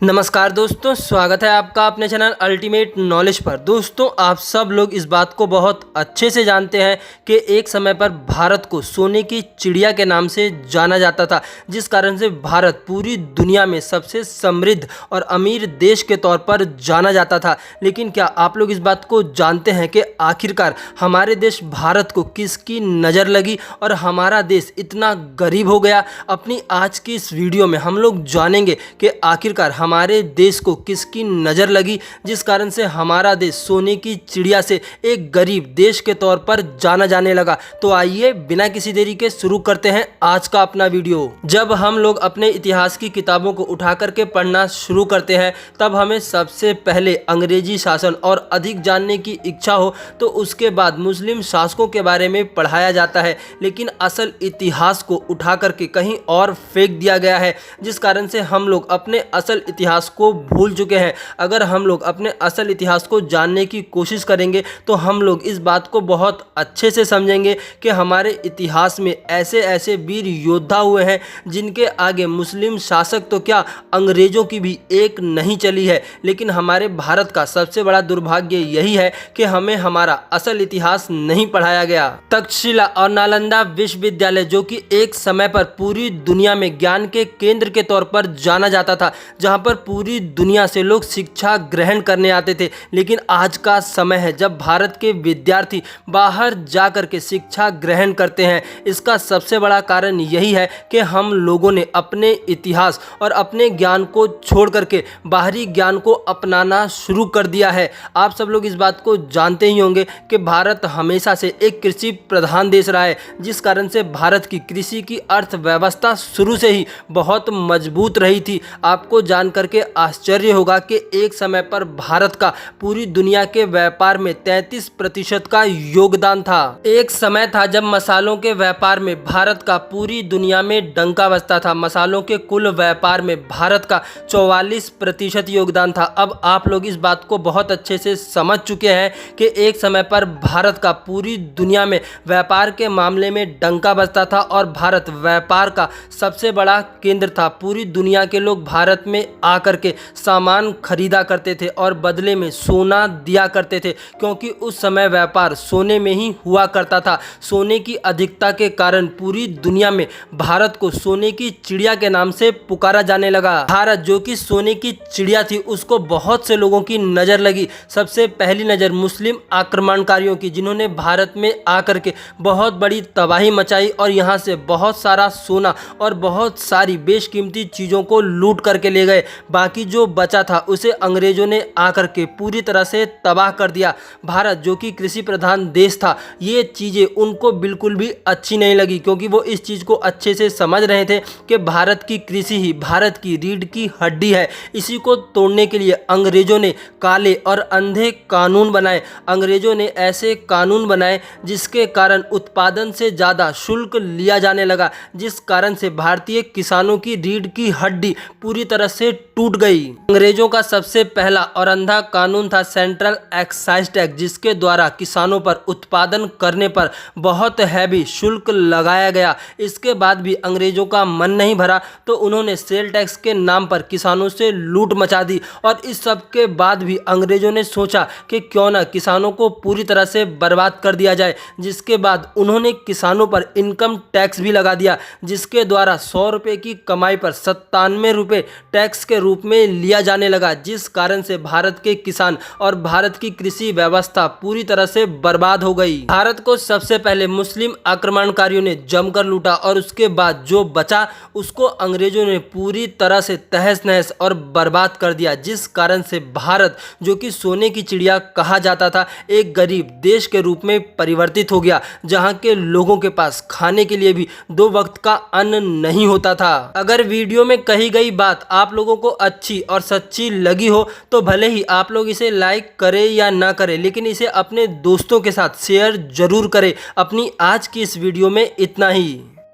नमस्कार दोस्तों, स्वागत है आपका अपने चैनल अल्टीमेट नॉलेज पर। दोस्तों, आप सब लोग इस बात को बहुत अच्छे से जानते हैं कि एक समय पर भारत को सोने की चिड़िया के नाम से जाना जाता था, जिस कारण से भारत पूरी दुनिया में सबसे समृद्ध और अमीर देश के तौर पर जाना जाता था। लेकिन क्या आप लोग इस बात को जानते हैं कि आखिरकार हमारे देश भारत को किसकी नज़र लगी और हमारा देश इतना गरीब हो गया? अपनी आज की इस वीडियो में हम लोग जानेंगे कि आखिरकार हमारे देश को किसकी नज़र लगी, जिस कारण से हमारा देश सोने की चिड़िया से एक गरीब देश के तौर पर जाना जाने लगा। तो आइए बिना किसी देरी के शुरू करते हैं आज का अपना वीडियो। जब हम लोग अपने इतिहास की किताबों को उठा करके पढ़ना शुरू करते हैं, तब हमें सबसे पहले अंग्रेजी शासन और अधिक जानने की इच्छा हो तो उसके बाद मुस्लिम शासकों के बारे में पढ़ाया जाता है। लेकिन असल इतिहास को उठा करके कहीं और फेंक दिया गया है, जिस कारण से हम लोग अपने असल इतिहास को भूल चुके हैं। अगर हम लोग अपने असल इतिहास को जानने की कोशिश करेंगे तो हम लोग इस बात को बहुत अच्छे से समझेंगे कि हमारे इतिहास में ऐसे ऐसे वीर योद्धा हुए हैं जिनके आगे मुस्लिम शासक तो क्या, अंग्रेजों की भी एक नहीं चली है। लेकिन हमारे भारत का सबसे बड़ा दुर्भाग्य यही है कि हमें हमारा असल इतिहास नहीं पढ़ाया गया। तक्षशिला और नालंदा विश्वविद्यालय, जो कि एक समय पर पूरी दुनिया में ज्ञान के केंद्र के तौर पर जाना जाता था, जहां पर पूरी दुनिया से लोग शिक्षा ग्रहण करने आते थे। लेकिन आज का समय है जब भारत के विद्यार्थी बाहर जाकर के शिक्षा ग्रहण करते हैं। इसका सबसे बड़ा कारण यही है कि हम लोगों ने अपने इतिहास और अपने ज्ञान को छोड़ करके बाहरी ज्ञान को अपनाना शुरू कर दिया है। आप सब लोग इस बात को जानते ही होंगे कि भारत हमेशा से एक कृषि प्रधान देश रहा है, जिस कारण से भारत की कृषि की अर्थव्यवस्था शुरू से ही बहुत मजबूत रही थी। आपको जान करके आश्चर्य होगा कि एक समय पर भारत का पूरी दुनिया के व्यापार में 33% का योगदान था। एक समय था जब मसालों के व्यापार में भारत का पूरी दुनिया में डंका बजता था। मसालों के कुल व्यापार में भारत का 44% योगदान था। अब आप लोग इस बात को बहुत अच्छे से समझ चुके हैं कि एक समय पर भारत का पूरी दुनिया में व्यापार के मामले में डंका बजता था और भारत व्यापार का सबसे बड़ा केंद्र था। पूरी दुनिया के लोग भारत में आकर के सामान खरीदा करते थे और बदले में सोना दिया करते थे, क्योंकि उस समय व्यापार सोने में ही हुआ करता था। सोने की अधिकता के कारण पूरी दुनिया में भारत को सोने की चिड़िया के नाम से पुकारा जाने लगा। भारत जो कि सोने की चिड़िया थी, उसको बहुत से लोगों की नज़र लगी। सबसे पहली नज़र मुस्लिम आक्रमणकारियों की, जिन्होंने भारत में आकर के बहुत बड़ी तबाही मचाई और यहाँ से बहुत सारा सोना और बहुत सारी बेशकीमती चीज़ों को लूट करके ले गए। बाकी जो बचा था उसे अंग्रेजों ने आकर के पूरी तरह से तबाह कर दिया। भारत जो कि कृषि प्रधान देश था, ये चीज़ें उनको बिल्कुल भी अच्छी नहीं लगी, क्योंकि वो इस चीज़ को अच्छे से समझ रहे थे कि भारत की कृषि ही भारत की रीढ़ की हड्डी है। इसी को तोड़ने के लिए अंग्रेजों ने काले और अंधे कानून बनाए। अंग्रेजों ने ऐसे कानून बनाए जिसके कारण उत्पादन से ज़्यादा शुल्क लिया जाने लगा, जिस कारण से भारतीय किसानों की रीढ़ की हड्डी पूरी तरह से टूट गई। अंग्रेजों का सबसे पहला और अंधा कानून था सेंट्रल एक्साइज टैक्स, जिसके द्वारा किसानों पर उत्पादन करने पर बहुत हैवी शुल्क लगाया गया। इसके बाद भी अंग्रेजों का मन नहीं भरा तो उन्होंने सेल टैक्स के नाम पर किसानों से लूट मचा दी। और इस सब के बाद भी अंग्रेजों ने सोचा कि क्यों ना किसानों को पूरी तरह से बर्बाद कर दिया जाए, जिसके बाद उन्होंने किसानों पर इनकम टैक्स भी लगा दिया, जिसके द्वारा 100 रुपये की कमाई पर 97 रुपये टैक्स के रूप में लिया जाने लगा, जिस कारण से भारत के किसान और भारत की कृषि व्यवस्था पूरी तरह से बर्बाद हो गई। भारत को सबसे पहले मुस्लिम आक्रमणकारियों ने जमकर लूटा और उसके बाद जो बचा उसको अंग्रेजों ने पूरी तरह से तहस नहस और बर्बाद कर दिया, जिस कारण से भारत जो कि सोने की चिड़िया कहा जाता था, एक गरीब देश के रूप में परिवर्तित हो गया, जहां के लोगों के पास खाने के लिए भी 2 वक्त का अन्न नहीं होता था। अगर वीडियो में कही गई बात आप लोगों को अच्छी और सच्ची लगी हो तो भले ही आप लोग इसे लाइक करें या ना करें, लेकिन इसे अपने दोस्तों के साथ शेयर जरूर करें। अपनी आज की इस वीडियो में इतना ही।